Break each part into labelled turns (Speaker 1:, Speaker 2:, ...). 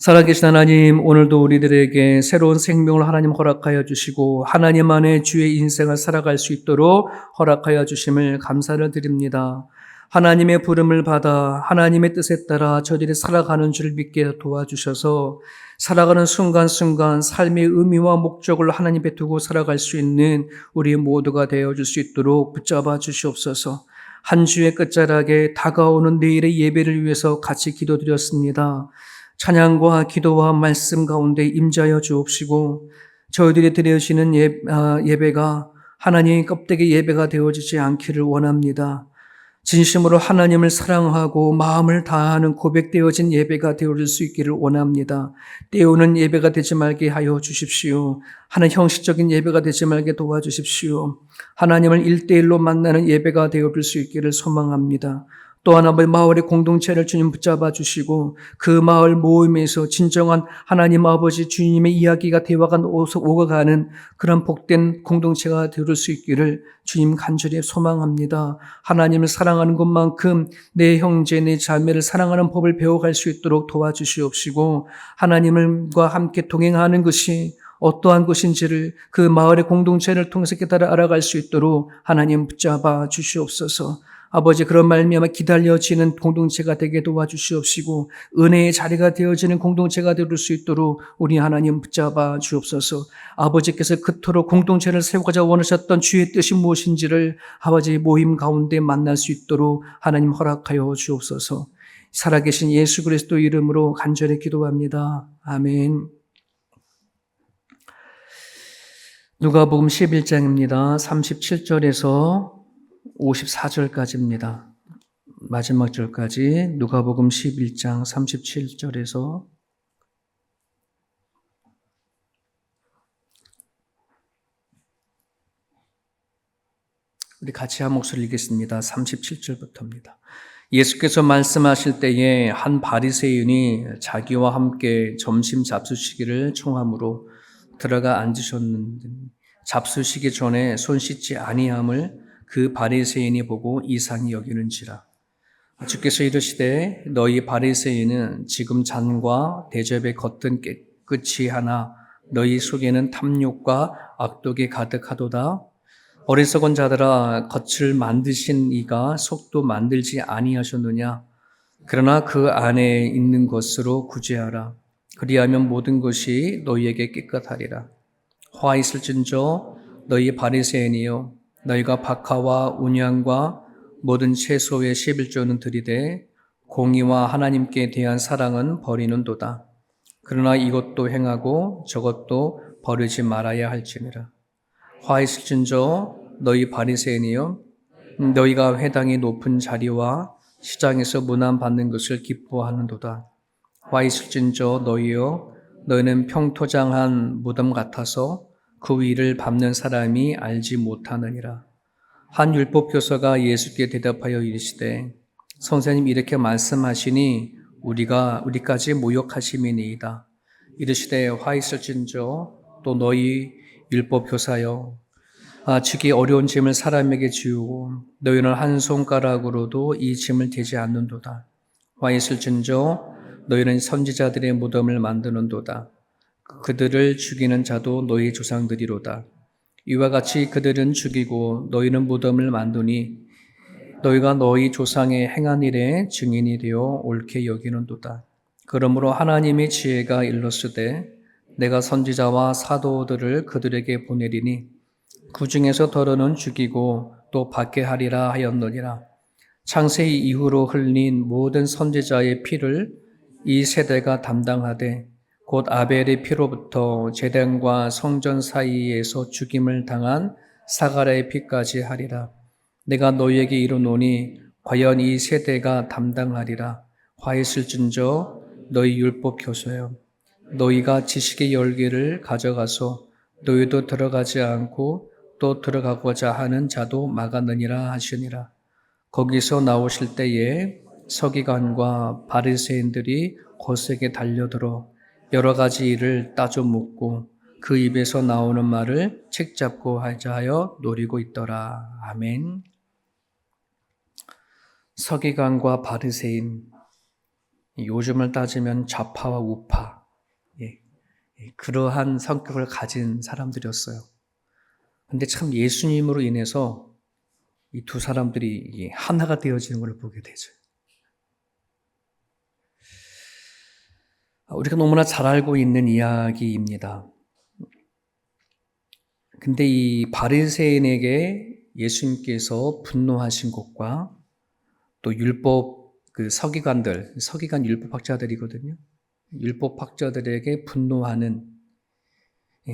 Speaker 1: 살아계신 하나님, 오늘도 우리들에게 새로운 생명을 하나님 허락하여 주시고 하나님 안에 주의 인생을 살아갈 수 있도록 허락하여 주심을 감사를 드립니다. 하나님의 부름을 받아 하나님의 뜻에 따라 저들이 살아가는 줄 믿게 도와주셔서 살아가는 순간순간 삶의 의미와 목적을 하나님 앞에 두고 살아갈 수 있는 우리 모두가 되어줄 수 있도록 붙잡아 주시옵소서. 한 주의 끝자락에 다가오는 내일의 예배를 위해서 같이 기도드렸습니다. 찬양과 기도와 말씀 가운데 임자여 주옵시고 저희들이 드려지는 예배가 하나님의 껍데기 예배가 되어지지 않기를 원합니다. 진심으로 하나님을 사랑하고 마음을 다하는 고백되어진 예배가 되어질 수 있기를 원합니다. 때우는 예배가 되지 말게 하여 주십시오. 하나님 형식적인 예배가 되지 말게 도와주십시오. 하나님을 1대1로 만나는 예배가 되어질 수 있기를 소망합니다. 또한 아버지 마을의 공동체를 주님 붙잡아 주시고 그 마을 모임에서 진정한 하나님 아버지 주님의 이야기가 대화가 오가가는 그런 복된 공동체가 되어줄 수 있기를 주님 간절히 소망합니다. 하나님을 사랑하는 것만큼 내 형제 내 자매를 사랑하는 법을 배워갈 수 있도록 도와주시옵시고 하나님과 함께 동행하는 것이 어떠한 것인지를 그 마을의 공동체를 통해서 깨달아 알아갈 수 있도록 하나님 붙잡아 주시옵소서. 아버지 그런 말미암아 기다려지는 공동체가 되게 도와주시옵시고 은혜의 자리가 되어지는 공동체가 될 수 있도록 우리 하나님 붙잡아 주옵소서. 아버지께서 그토록 공동체를 세우고자 원하셨던 주의 뜻이 무엇인지를 아버지 모임 가운데 만날 수 있도록 하나님 허락하여 주옵소서. 살아계신 예수 그리스도 이름으로 간절히 기도합니다. 아멘. 누가복음 11장입니다. 37절에서 54절까지입니다. 마지막 절까지 누가복음 11장 37절에서 우리 같이 한 목소리 읽겠습니다. 37절부터입니다. 예수께서 말씀하실 때에 한 바리새인이 자기와 함께 점심 잡수시기를 청함으로 들어가 앉으셨는데 잡수시기 전에 손 씻지 아니함을 그 바리새인이 보고 이상히 여기는지라. 주께서 이르시되 너희 바리새인은 지금 잔과 대접의 겉은 깨끗이 하나 너희 속에는 탐욕과 악독이 가득하도다. 어리석은 자들아, 겉을 만드신 이가 속도 만들지 아니하셨느냐? 그러나 그 안에 있는 것으로 구제하라. 그리하면 모든 것이 너희에게 깨끗하리라. 화 있을진저 너희 바리새인이여, 너희가 박하와 운양과 모든 채소의 11조는 들이되 공의와 하나님께 대한 사랑은 버리는도다. 그러나 이것도 행하고 저것도 버리지 말아야 할지니라. 화 있을진저 너희 바리새인이여, 너희가 회당의 높은 자리와 시장에서 문안받는 것을 기뻐하는도다. 화 있을진저 너희여, 너희는 평토장한 무덤 같아서 그 위를 밟는 사람이 알지 못하느니라. 한 율법 교사가 예수께 대답하여 이르시되 선생님 이렇게 말씀하시니 우리까지 모욕하심이니이다. 이르시되 화 있을진저 또 너희 율법 교사여, 지기 어려운 짐을 사람에게 지우고 너희는 한 손가락으로도 이 짐을 대지 않는도다. 화 있을진저 너희는 선지자들의 무덤을 만드는도다. 그들을 죽이는 자도 너희 조상들이로다. 이와 같이 그들은 죽이고 너희는 무덤을 만드니 너희가 너희 조상의 행한 일에 증인이 되어 옳게 여기는도다. 그러므로 하나님의 지혜가 일렀으되 내가 선지자와 사도들을 그들에게 보내리니 그 중에서 더러는 죽이고 또 받게 하리라 하였느니라. 창세 이후로 흘린 모든 선지자의 피를 이 세대가 담당하되 곧 아벨의 피로부터 제단과 성전 사이에서 죽임을 당한 사가랴의 피까지 하리라. 내가 너희에게 이르노니 과연 이 세대가 담당하리라. 화 있을진저 너희 율법 교사여, 너희가 지식의 열기를 가져가서 너희도 들어가지 않고 또 들어가고자 하는 자도 막았느니라 하시니라. 거기서 나오실 때에 서기관과 바리새인들이 곧에게 달려들어 여러 가지 일을 따져 묻고 그 입에서 나오는 말을 책잡고 하자 하여 노리고 있더라. 아멘. 서기관과 바리새인, 요즘을 따지면 좌파와 우파, 예, 그러한 성격을 가진 사람들이었어요. 근데 참 예수님으로 인해서 이 두 사람들이 하나가 되어지는 걸 보게 되죠. 우리가 너무나 잘 알고 있는 이야기입니다. 근데 이 바리새인에게 예수님께서 분노하신 것과 또 율법 서기관 율법학자들이거든요. 율법학자들에게 분노하는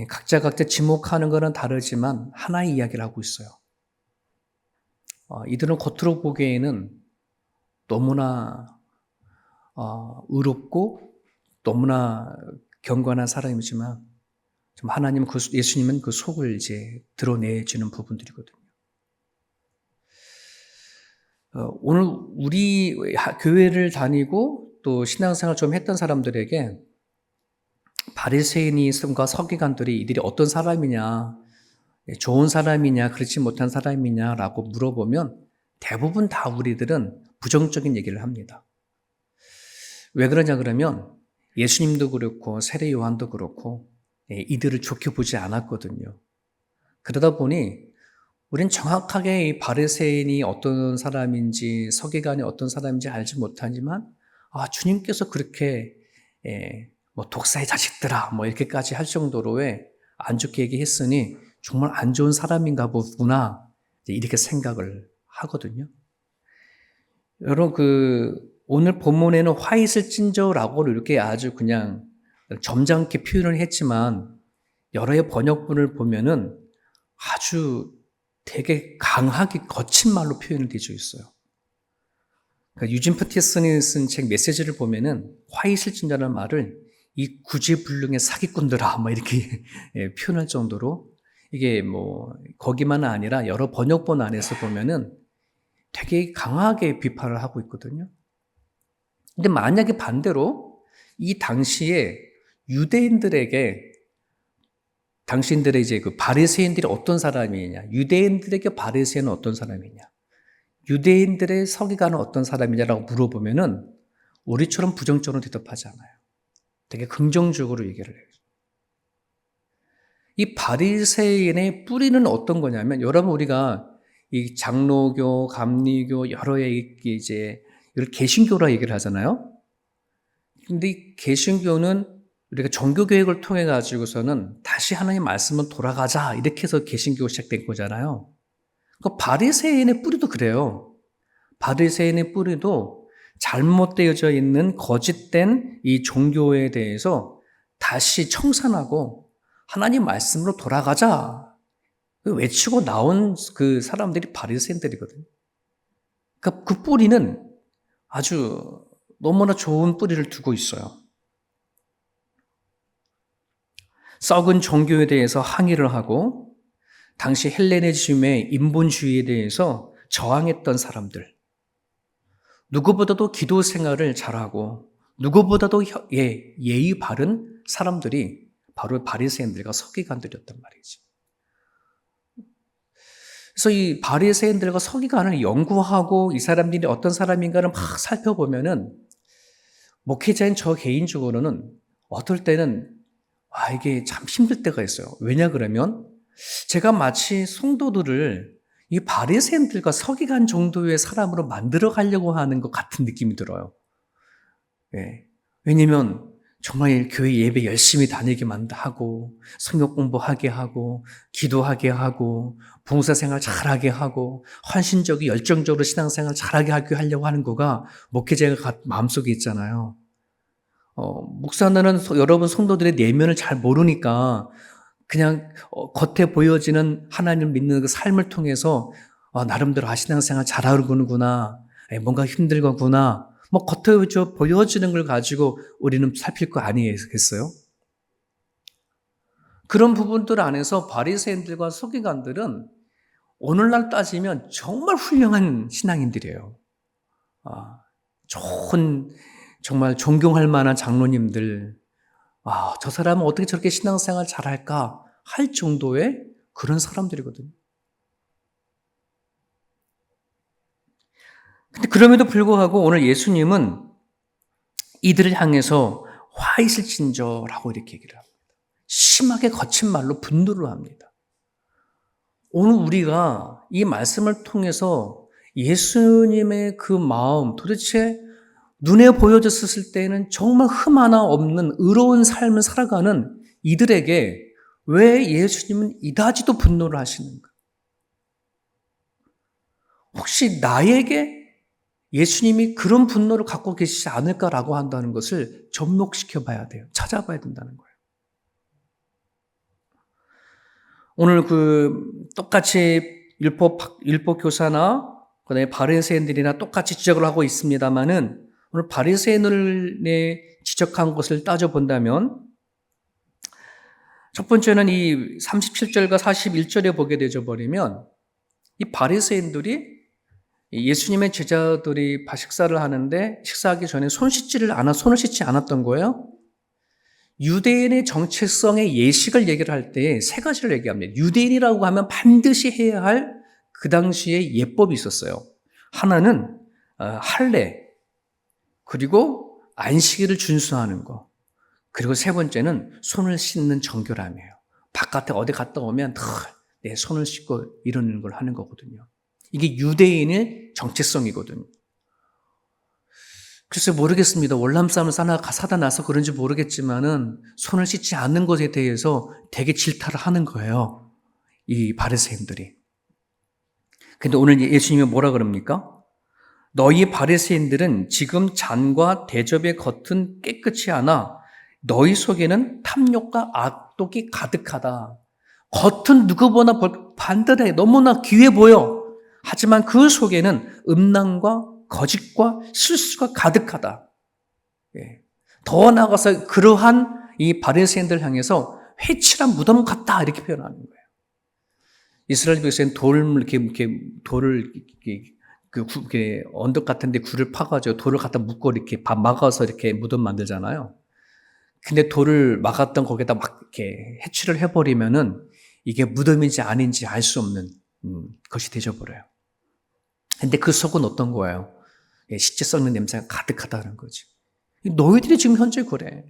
Speaker 1: 각자 지목하는 것은 다르지만 하나의 이야기를 하고 있어요. 이들은 겉으로 보기에는 너무나 의롭고 너무나 경건한 사람이지만 하나님 예수님은 그 속을 이제 드러내주는 부분들이거든요. 오늘 우리 교회를 다니고 또 신앙생활 좀 했던 사람들에게 바리새인과 서기관들이 이들이 어떤 사람이냐, 좋은 사람이냐, 그렇지 못한 사람이냐라고 물어보면 대부분 다 우리들은 부정적인 얘기를 합니다. 왜 그러냐 그러면 예수님도 그렇고 세례 요한도 그렇고 이들을 좋게 보지 않았거든요. 그러다 보니 우린 정확하게 이 바리새인이 어떤 사람인지 서기관이 어떤 사람인지 알지 못하지만 주님께서 그렇게 독사의 자식들아 이렇게까지 할 정도로의 안 좋게 얘기했으니 정말 안 좋은 사람인가 보구나 이렇게 생각을 하거든요. 여러분 오늘 본문에는 화 있을 찐저라고 이렇게 아주 그냥 점잖게 표현을 했지만 여러의 번역본을 보면은 아주 되게 강하게 거친 말로 표현이 되어 있어요. 그러니까 유진 프티슨이 쓴 책 메시지를 보면은 화 있을 찐저라는 말을 이 구제불능의 사기꾼들아 이렇게 표현할 정도로 이게 거기만 아니라 여러 번역본 안에서 보면은 되게 강하게 비판을 하고 있거든요. 근데 만약에 반대로 이 당시에 유대인들에게 당신들의 이제 그 바리새인들이 어떤 사람이냐, 유대인들에게 바리새인은 어떤 사람이냐, 유대인들의 서기관은 어떤 사람이냐라고 물어보면은 우리처럼 부정적으로 대답하지 않아요. 되게 긍정적으로 얘기를 해요. 이 바리새인의 뿌리는 어떤 거냐면 여러분 우리가 이 장로교, 감리교 여러의 이제 이걸 개신교라 얘기를 하잖아요. 근데 이 개신교는 우리가 종교개혁을 통해 가지고서는 다시 하나님 말씀은 돌아가자 이렇게 해서 개신교가 시작된 거잖아요. 그 바리새인의 뿌리도 그래요. 바리새인의 뿌리도 잘못되어져 있는 거짓된 이 종교에 대해서 다시 청산하고 하나님 말씀으로 돌아가자 외치고 나온 그 사람들이 바리새인들이거든요. 그러니까 그 뿌리는 아주 너무나 좋은 뿌리를 두고 있어요. 썩은 종교에 대해서 항의를 하고 당시 헬레니즘의 인본주의에 대해서 저항했던 사람들, 누구보다도 기도 생활을 잘하고 누구보다도 예의 바른 사람들이 바로 바리새인들과 서기관들이었단 말이죠. 그래서 이 바리새인들과 서기관을 연구하고 이 사람들이 어떤 사람인가를 막 살펴보면은 목회자인 저 개인적으로는 어떨 때는 이게 참 힘들 때가 있어요. 왜냐 그러면 제가 마치 성도들을 이 바리새인들과 서기관 정도의 사람으로 만들어 가려고 하는 것 같은 느낌이 들어요. 왜냐면 정말 교회 예배 열심히 다니게만 하고 성경 공부하게 하고 기도하게 하고 봉사생활 잘하게 하고 헌신적이 열정적으로 신앙생활 잘하게 하려고 하는 거가 목회자가 마음속에 있잖아요. 목사들은 여러분 성도들의 내면을 잘 모르니까 그냥 겉에 보여지는 하나님을 믿는 그 삶을 통해서 나름대로 신앙생활 잘하는구나, 뭔가 힘들구나, 겉에 보여지는 걸 가지고 우리는 살필 거 아니겠어요? 그런 부분들 안에서 바리새인들과 서기관들은 오늘날 따지면 정말 훌륭한 신앙인들이에요. 좋은 정말 존경할 만한 장로님들, 저 사람은 어떻게 저렇게 신앙생활 잘할까 할 정도의 그런 사람들이거든요. 근데 그럼에도 불구하고 오늘 예수님은 이들을 향해서 화 있을진저라고 이렇게 얘기를 합니다. 심하게 거친 말로 분노를 합니다. 오늘 우리가 이 말씀을 통해서 예수님의 그 마음, 도대체 눈에 보여졌을 때에는 정말 흠 하나 없는 의로운 삶을 살아가는 이들에게 왜 예수님은 이다지도 분노를 하시는가? 혹시 나에게 예수님이 그런 분노를 갖고 계시지 않을까라고 한다는 것을 접목시켜 봐야 돼요. 찾아봐야 된다는 거예요. 오늘 똑같이 율법 교사나 그다음에 바리새인들이나 똑같이 지적을 하고 있습니다만은 오늘 바리새인을 지적한 것을 따져본다면 첫 번째는 이 37절과 41절에 보게 되져 버리면 이 바리새인들이 예수님의 제자들이 식사를 하는데 식사하기 전에 손을 씻지 않았던 거예요. 유대인의 정체성의 예식을 얘기를 할 때 세 가지를 얘기합니다. 유대인이라고 하면 반드시 해야 할 그 당시에 예법이 있었어요. 하나는 할례, 그리고 안식일을 준수하는 거, 그리고 세 번째는 손을 씻는 정결함이에요. 바깥에 어디 갔다 오면 내 손을 씻고 이러는 걸 하는 거거든요. 이게 유대인의 정체성이거든요. 글쎄 모르겠습니다. 월남쌈을 사다 놔서 그런지 모르겠지만은 손을 씻지 않는 것에 대해서 되게 질타를 하는 거예요. 이 바리새인들이. 근데 오늘 예수님이 뭐라 그럽니까? 너희 바리새인들은 지금 잔과 대접의 겉은 깨끗이 하나 너희 속에는 탐욕과 악독이 가득하다. 겉은 누구보다 반듯해 너무나 귀해 보여. 하지만 그 속에는 음란과 거짓과 실수가 가득하다. 더 나아가서 그러한 이 바리새인들 향해서 회칠한 무덤 같다 이렇게 표현하는 거예요. 이스라엘 백성은 돌을 언덕 같은데 굴을 파가지고 돌을 갖다 묶고 이렇게 막아서 이렇게 무덤 만들잖아요. 근데 돌을 막았던 거기다 막 이렇게 해치를 해버리면은 이게 무덤인지 아닌지 알 수 없는 것이 되져버려요. 근데 그 속은 어떤 거예요? 시체 썩는 냄새가 가득하다는 거지. 너희들이 지금 현재 그래.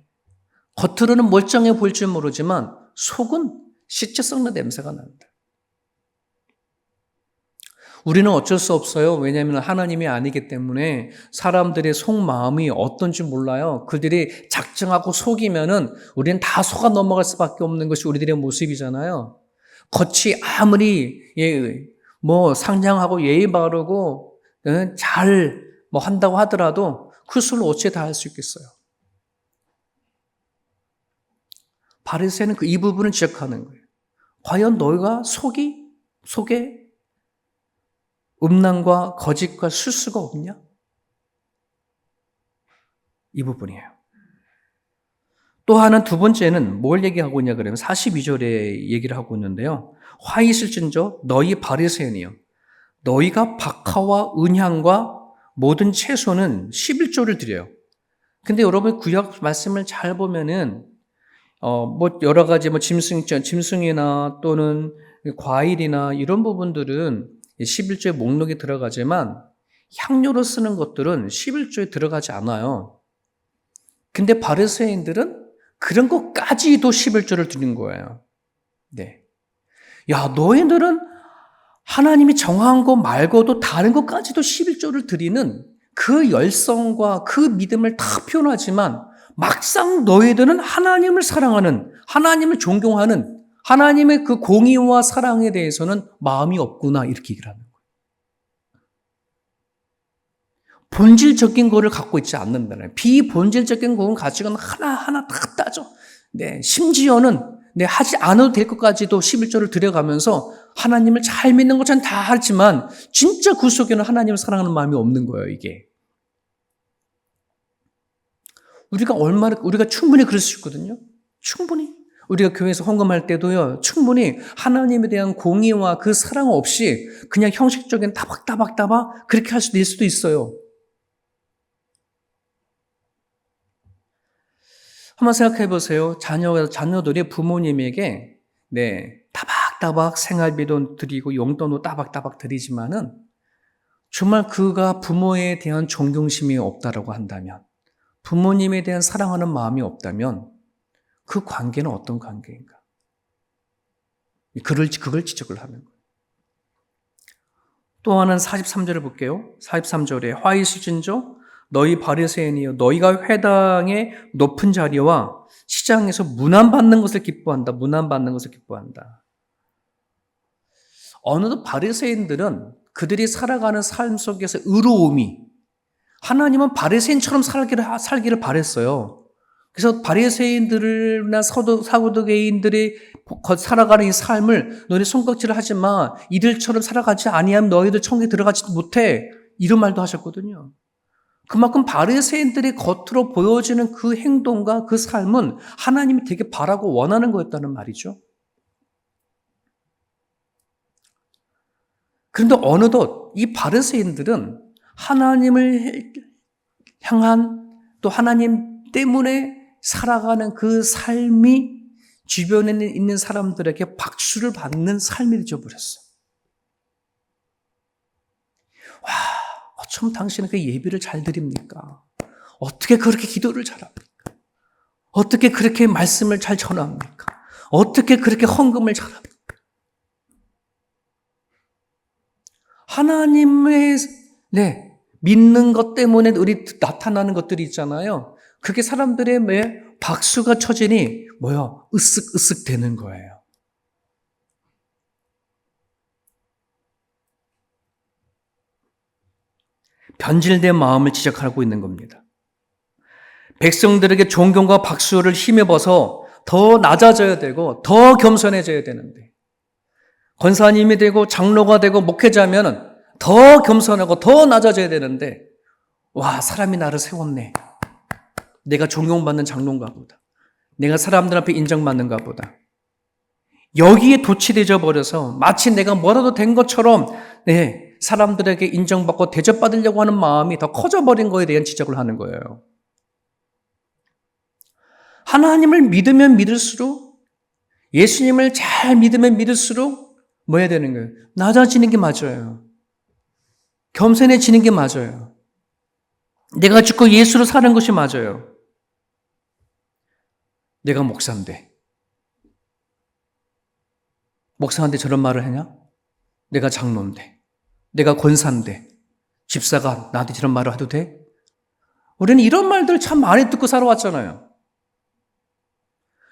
Speaker 1: 겉으로는 멀쩡해 보일지 모르지만 속은 시체 썩는 냄새가 난다. 우리는 어쩔 수 없어요. 왜냐하면 하나님이 아니기 때문에 사람들의 속마음이 어떤지 몰라요. 그들이 작정하고 속이면은 우리는 다 속아 넘어갈 수밖에 없는 것이 우리들의 모습이잖아요. 겉이 아무리 상냥하고 예의 바르고 잘 한다고 하더라도 그 속을 어찌 다 할 수 있겠어요. 바리새인은 이 부분을 지적하는 거예요. 과연 너희가 속에 음란과 거짓과 실수가 없냐? 이 부분이에요. 또 하나 두 번째는 뭘 얘기하고 있냐 그러면 42절에 얘기를 하고 있는데요. 화 있을진저 너희 바리새인이여 너희가 박하와 은향과 모든 채소는 11조를 드려요. 근데 여러분 구약 말씀을 잘 보면은 여러 가지 짐승이나 또는 과일이나 이런 부분들은 11조의 목록에 들어가지만 향료로 쓰는 것들은 11조에 들어가지 않아요. 근데 바리새인들은 그런 것까지도 11조를 드린 거예요. 네. 야, 너희들은 하나님이 정한 것 말고도 다른 것까지도 11조를 드리는 그 열성과 그 믿음을 다 표현하지만 막상 너희들은 하나님을 사랑하는, 하나님을 존경하는 하나님의 그 공의와 사랑에 대해서는 마음이 없구나 이렇게 얘기를 하는 거예요. 본질적인 거를 갖고 있지 않는다는 거예요. 비본질적인 거는 가치관 하나하나 다 따져. 네, 심지어는 하지 않아도 될 것까지도 11조를 들여가면서 하나님을 잘 믿는 것처럼 다 하지만 진짜 그 속에는 하나님을 사랑하는 마음이 없는 거예요, 이게. 우리가 충분히 그럴 수 있거든요. 충분히. 우리가 교회에서 헌금할 때도요, 충분히 하나님에 대한 공의와 그 사랑 없이 그냥 형식적인 따박따박 그렇게 할 수도 있을 수도 있어요. 한번 생각해 보세요. 자녀들이 부모님에게 따박따박 생활비도 드리고 용돈도 따박따박 드리지만은 정말 그가 부모에 대한 존경심이 없다라고 한다면 부모님에 대한 사랑하는 마음이 없다면 그 관계는 어떤 관계인가? 그걸 지적을 하는 거예요. 또 하나는 43절을 볼게요. 43절에 화 있을진저 너희 바리새인이여 너희가 회당의 높은 자리와 시장에서 문안받는 것을 기뻐한다. 문안받는 것을 기뻐한다. 어느덧 바리새인들은 그들이 살아가는 삶 속에서 의로움이 하나님은 바리새인처럼 살기를 바랬어요. 그래서 바리새인들이나 사두개인들이 살아가는 이 삶을 너희 손깍지를 하지 마. 이들처럼 살아가지 아니하면 너희들 천국에 들어가지 못해. 이런 말도 하셨거든요. 그만큼 바리새인들이 겉으로 보여지는 그 행동과 그 삶은 하나님이 되게 바라고 원하는 거였다는 말이죠. 그런데 어느덧 이 바리새인들은 하나님을 향한 또 하나님 때문에 살아가는 그 삶이 주변에 있는 사람들에게 박수를 받는 삶이 되어버렸어요. 와, 어쩜 당신은 그 예배를 잘 드립니까? 어떻게 그렇게 기도를 잘합니까? 어떻게 그렇게 말씀을 잘 전합니까? 어떻게 그렇게 헌금을 잘합니까? 하나님의 믿는 것 때문에 우리 나타나는 것들이 있잖아요. 그게 사람들의 박수가 쳐지니 으쓱으쓱 되는 거예요. 변질된 마음을 지적하고 있는 겁니다. 백성들에게 존경과 박수를 힘입어서 더 낮아져야 되고 더 겸손해져야 되는데 권사님이 되고 장로가 되고 목회자면 더 겸손하고 더 낮아져야 되는데 와, 사람이 나를 세웠네. 내가 존경받는 장로인가 보다. 내가 사람들 앞에 인정받는가 보다. 여기에 도취되어 버려서 마치 내가 뭐라도 된 것처럼 사람들에게 인정받고 대접받으려고 하는 마음이 더 커져버린 거에 대한 지적을 하는 거예요. 하나님을 믿으면 믿을수록 예수님을 잘 믿으면 믿을수록 뭐 해야 되는 거예요? 낮아지는 게 맞아요. 겸손해지는 게 맞아요. 내가 죽고 예수로 사는 것이 맞아요. 내가 목사인데 저런 말을 하냐? 내가 장로인데 내가 권사인데 집사가 나한테 저런 말을 해도 돼? 우리는 이런 말들을 참 많이 듣고 살아왔잖아요.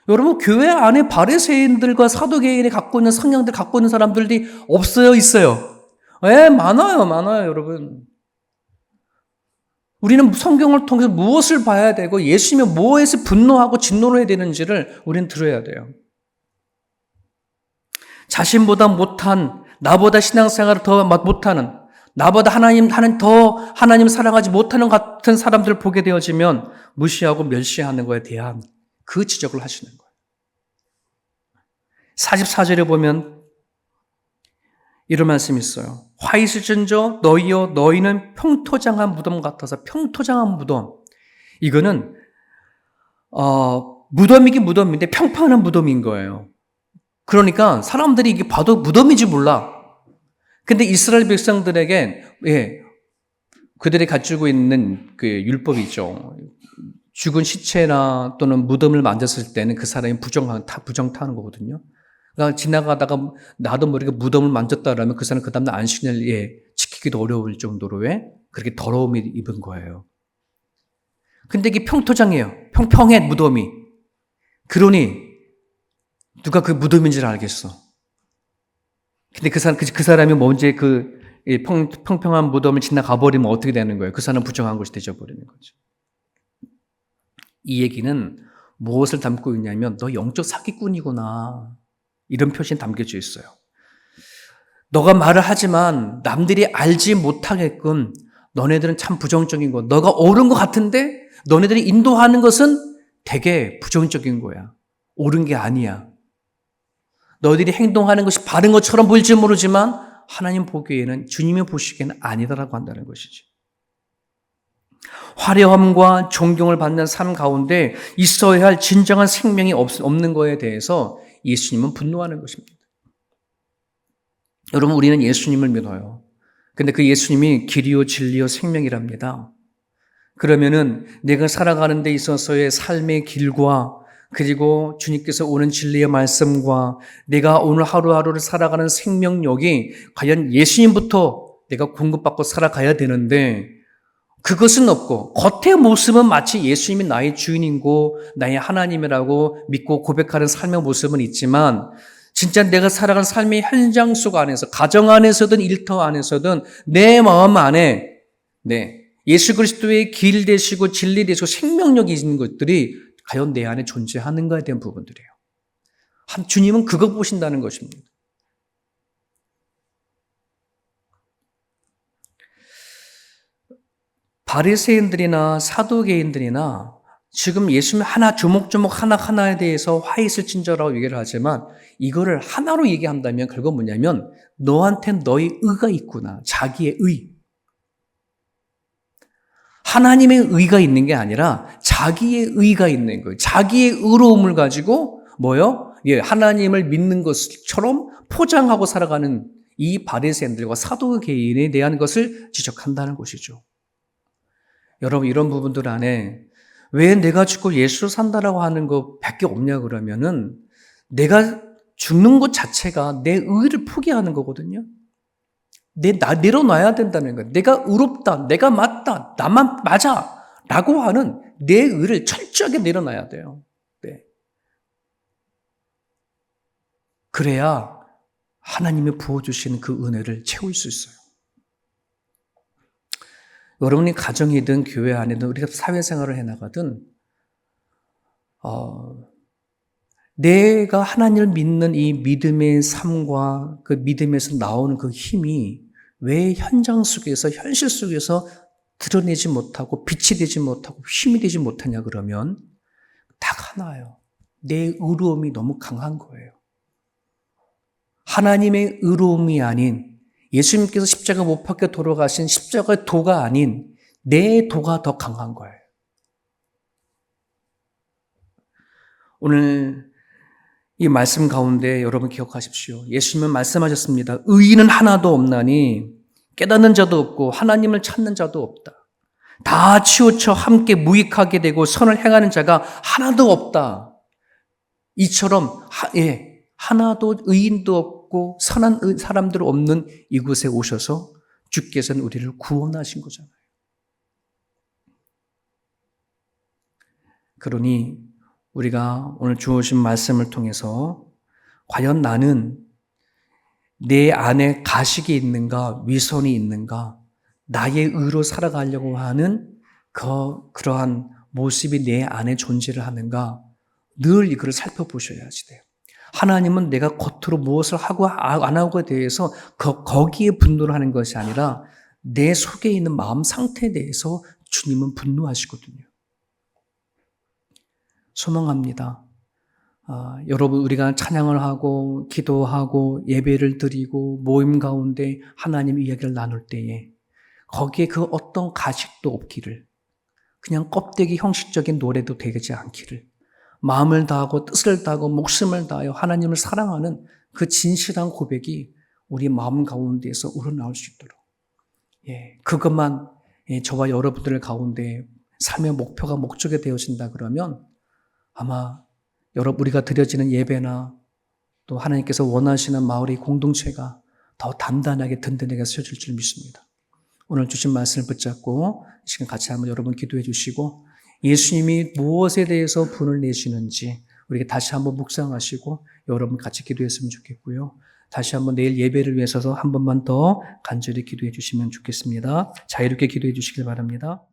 Speaker 1: 여러분, 교회 안에 바리새인들과 사두개인이 갖고 있는 성향들 갖고 있는 사람들이 없어요, 있어요? 많아요, 여러분. 우리는 성경을 통해서 무엇을 봐야 되고 예수님이 무엇에서 분노하고 진노를 해야 되는지를 우리는 들어야 돼요. 자신보다 못한, 나보다 신앙생활을 더 못하는, 나보다 하나님 사랑하지 못하는 같은 사람들을 보게 되어지면 무시하고 멸시하는 것에 대한 그 지적을 하시는 거예요. 44절에 보면 이런 말씀이 있어요. 화 있을진저 너희여 너희는 평토장한 무덤 같아서. 평토장한 무덤. 이거는 무덤이긴 무덤인데 평평한 무덤인 거예요. 그러니까 사람들이 이게 봐도 무덤인지 몰라. 근데 이스라엘 백성들에겐 그들이 가지고 있는 그 율법이 있죠. 죽은 시체나 또는 무덤을 만졌을 때는 그 사람이 부정타는 거거든요. 그러니까 지나가다가 나도 모르게 무덤을 만졌다라면 그 사람은 그 다음날 안식일 지키기도 어려울 정도로 그렇게 더러움이 입은 거예요. 근데 이게 평토장이에요. 평평해, 무덤이. 그러니 누가 그 무덤인지를 알겠어. 근데 그 사람이 먼저 평평한 무덤을 지나가 버리면 어떻게 되는 거예요? 그 사람은 부정한 것이 되어버리는 거죠. 이 얘기는 무엇을 담고 있냐면 너 영적 사기꾼이구나. 이런 표시는 담겨져 있어요. 너가 말을 하지만 남들이 알지 못하게끔 너네들은 참 부정적인 거. 너가 옳은 것 같은데 너네들이 인도하는 것은 되게 부정적인 거야. 옳은 게 아니야. 너희들이 행동하는 것이 바른 것처럼 보일지 모르지만 하나님 보기에는 주님이 보시기에는 아니다라고 한다는 것이죠. 화려함과 존경을 받는 삶 가운데 있어야 할 진정한 생명이 없는 것에 대해서 예수님은 분노하는 것입니다. 여러분, 우리는 예수님을 믿어요. 근데 그 예수님이 길이요 진리요 생명이랍니다. 그러면은 내가 살아가는 데 있어서의 삶의 길과 그리고 주님께서 오는 진리의 말씀과 내가 오늘 하루하루를 살아가는 생명력이 과연 예수님부터 내가 공급받고 살아가야 되는데 그것은 없고 겉의 모습은 마치 예수님이 나의 주인이고 나의 하나님이라고 믿고 고백하는 삶의 모습은 있지만 진짜 내가 살아가는 삶의 현장 속 안에서 가정 안에서든 일터 안에서든 내 마음 안에 예수 그리스도의 길 되시고 진리 되시고 생명력이 있는 것들이 과연 내 안에 존재하는가에 대한 부분들이에요. 주님은 그거 보신다는 것입니다. 바리새인들이나 사두개인들이나 지금 예수님 하나 조목조목 하나하나에 대해서 화 있을 친절하고 얘기를 하지만 이거를 하나로 얘기한다면 결국 뭐냐면 너한텐 너의 의가 있구나. 자기의 의. 하나님의 의가 있는 게 아니라 자기의 의가 있는 거예요. 자기의 의로움을 가지고 하나님을 믿는 것처럼 포장하고 살아가는 이 바리새인들과 사두개인에 대한 것을 지적한다는 것이죠. 여러분 이런 부분들 안에 왜 내가 죽고 예수로 산다라고 하는 것밖에 없냐 그러면은 내가 죽는 것 자체가 내 의를 포기하는 거거든요. 내려놔야 된다는 거예요. 내가 의롭다, 내가 맞다, 나만 맞아 라고 하는 내 의를 철저하게 내려놔야 돼요. 네. 그래야 하나님이 부어주시는 그 은혜를 채울 수 있어요. 여러분이 가정이든 교회 안에든 우리가 사회생활을 해나가든 내가 하나님을 믿는 이 믿음의 삶과 그 믿음에서 나오는 그 힘이 왜 현장 속에서 현실 속에서 드러내지 못하고 빛이 되지 못하고 힘이 되지 못하냐 그러면 딱 하나예요. 내 의로움이 너무 강한 거예요. 하나님의 의로움이 아닌 예수님께서 십자가 못 박혀 돌아가신 십자가의 도가 아닌 내 도가 더 강한 거예요. 오늘 이 말씀 가운데 여러분 기억하십시오. 예수님은 말씀하셨습니다. 의인은 하나도 없나니 깨닫는 자도 없고 하나님을 찾는 자도 없다. 다 치우쳐 함께 무익하게 되고 선을 행하는 자가 하나도 없다. 이처럼 하나도 의인도 없고 선한 사람들 없는 이곳에 오셔서 주께서는 우리를 구원하신 거잖아요. 그러니 우리가 오늘 주어진 말씀을 통해서 과연 나는 내 안에 가식이 있는가 위선이 있는가 나의 의로 살아가려고 하는 그러한 모습이 내 안에 존재를 하는가 늘 이거를 살펴보셔야지 돼요. 하나님은 내가 겉으로 무엇을 하고 안 하고에 대해서 거기에 분노를 하는 것이 아니라 내 속에 있는 마음 상태에 대해서 주님은 분노하시거든요. 소망합니다. 여러분 우리가 찬양을 하고 기도하고 예배를 드리고 모임 가운데 하나님 이야기를 나눌 때에 거기에 그 어떤 가식도 없기를 그냥 껍데기 형식적인 노래도 되지 않기를 마음을 다하고 뜻을 다하고 목숨을 다하여 하나님을 사랑하는 그 진실한 고백이 우리 마음 가운데에서 우러나올 수 있도록 그것만 저와 여러분들 가운데 삶의 목표가 목적이 되어진다 그러면 아마 우리가 드려지는 예배나 또 하나님께서 원하시는 마을의 공동체가 더 단단하게 든든하게 서질 줄 믿습니다. 오늘 주신 말씀을 붙잡고 이 시간 같이 한번 여러분 기도해 주시고 예수님이 무엇에 대해서 분을 내시는지 우리가 다시 한번 묵상하시고 여러분 같이 기도했으면 좋겠고요. 다시 한번 내일 예배를 위해서 한 번만 더 간절히 기도해 주시면 좋겠습니다. 자유롭게 기도해 주시길 바랍니다.